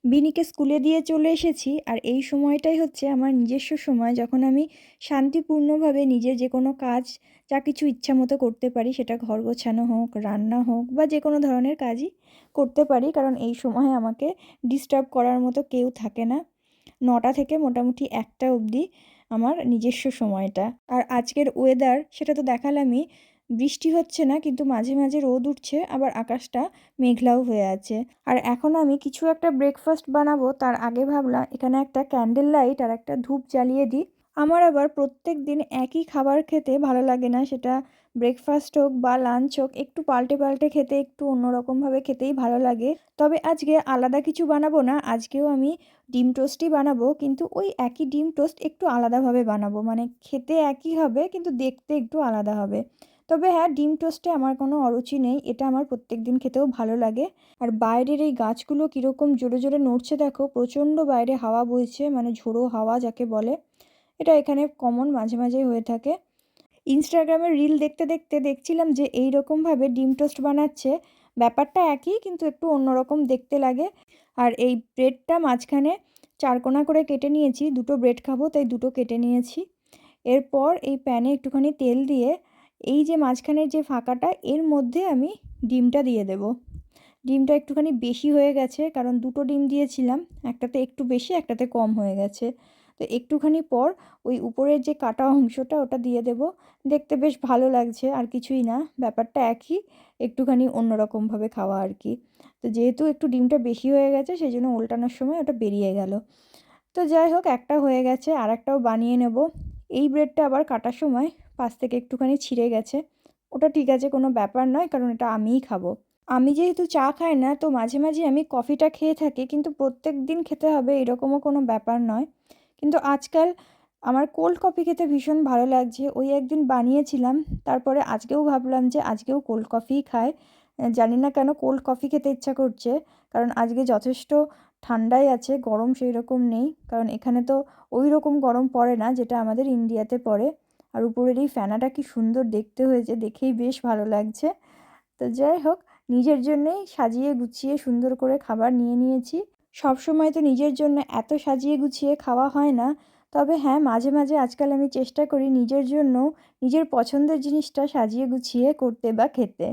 বিনিকে স্কুলে দিয়ে চলে এসেছি, আর এই সময়টাই হচ্ছে আমার নিজস্ব সময়, যখন আমি শান্তিপূর্ণভাবে নিজের যে কোনো কাজ যা কিছু ইচ্ছা মতো করতে পারি, সেটা ঘর গোছানো হোক, রান্না হোক বা যে কোনো ধরনের কাজই করতে পারি, কারণ এই সময় আমাকে ডিস্টার্ব করার মতো কেউ থাকে না। ৯টা থেকে মোটামুটি ১টা অবধি আমার নিজস্ব সময়টা। আর আজকের ওয়েদার সেটা তো দেখালামই, বৃষ্টি হচ্ছে না কিন্তু মাঝে মাঝে রোদ উঠছে, আবার আকাশটা মেঘলাও হয়ে আছে। আর এখন আমি কিছু একটা ব্রেকফাস্ট বানাবো, তার আগে ভাবলাম এখানে একটা ক্যান্ডেল লাইট আর একটা ধূপ জ্বালিয়ে দিই। আমার আবার প্রত্যেক দিন একই খাবার খেতে ভালো লাগে না, সেটা ব্রেকফাস্ট হোক বা লাঞ্চ হোক, একটু পাল্টে পাল্টে খেতে, একটু অন্যরকমভাবে খেতেই ভালো লাগে। তবে আজকে আলাদা কিছু বানাবো না, আজকেও আমি ডিম টোস্টই বানাবো, কিন্তু ওই একই ডিম টোস্ট একটু আলাদাভাবে বানাবো, মানে খেতে একই হবে কিন্তু দেখতে একটু আলাদা হবে। তবে হ্যাঁ, ডিম টোস্টে আমার কোনো অরুচি নেই, এটা আমার প্রত্যেকদিন খেতেও ভালো লাগে। আর বাইরের এই গাছগুলো কীরকম জোরে জোরে নড়ছে দেখো, প্রচণ্ড বাইরে হাওয়া বইছে, মানে ঝোড়ো হাওয়া যাকে বলে, এটা এখানে কমন মাঝে মাঝেই হয়ে থাকে। ইনস্টাগ্রামে রিল দেখতে দেখতে দেখছিলাম যে এই রকমভাবে ডিম টোস্ট বানাচ্ছে, ব্যাপারটা একই কিন্তু একটু অন্যরকম দেখতে লাগে। আর এই ব্রেডটা মাঝখানে চারকোনা করে কেটে নিয়েছি, দুটো ব্রেড খাবো তাই দুটো কেটে নিয়েছি। এরপর এই প্যানে একটুখানি তেল দিয়ে এই যে মাঝখানের যে ফাঁকাটা, এর মধ্যে আমি ডিমটা দিয়ে দেব। ডিমটা একটুখানি বেশি হয়ে গেছে, কারণ দুটো ডিম দিয়েছিলাম, একটাতে একটু বেশি একটাতে কম হয়ে গেছে। তো একটুখানি পর ওই উপরের যে কাটা অংশটা ওটা দিয়ে দেব। দেখতে বেশ ভালো লাগছে, আর কিছুই না, ব্যাপারটা একই, একটুখানি অন্যরকমভাবে খাওয়া আর কি। তো যেহেতু একটু ডিমটা বেশি হয়ে গেছে, সেই জন্য উল্টানোর সময় ওটা বেরিয়ে গেল। তো যাই হোক, একটা হয়ে গেছে, আর একটাও বানিয়ে নেব। এই ব্রেডটা আবার কাটার সময় পাশ থেকে একটুখানি ছিঁড়ে গেছে, ওটা ঠিক আছে, কোনো ব্যাপার নয়, কারণ এটা আমিই খাবো। আমি যেহেতু চা খাই না, তো মাঝে মাঝে আমি কফিটা খেয়ে থাকি, কিন্তু প্রত্যেক দিন খেতে হবে এরকমও কোনো ব্যাপার নয়। কিন্তু আজকাল আমার কোল্ড কফি খেতে ভীষণ ভালো লাগছে, ওই একদিন বানিয়েছিলাম, তারপরে আজকেও ভাবলাম যে আজকেও কোল্ড কফিই খাই। জানি না কেন কোল্ড কফি খেতে ইচ্ছা করছে, কারণ আজকে যথেষ্ট ঠান্ডাই আছে, গরম সেই রকম নেই, কারণ এখানে তো ওই রকম গরম পড়ে না যেটা আমাদের ইন্ডিয়াতে পড়ে। আর উপরের এই ফ্যানাটা কি সুন্দর দেখতে হয়েছে, দেখেই বেশ ভালো লাগছে। তো যাই হোক, নিজের জন্যেই সাজিয়ে গুছিয়ে সুন্দর করে খাবার নিয়ে নিয়েছি। সব সময় তো নিজের জন্য এত সাজিয়ে গুছিয়ে খাওয়া হয় না, তবে হ্যাঁ, মাঝে মাঝে আজকাল আমি চেষ্টা করি নিজের জন্য নিজের পছন্দের জিনিসটা সাজিয়ে গুছিয়ে করতে বা খেতে।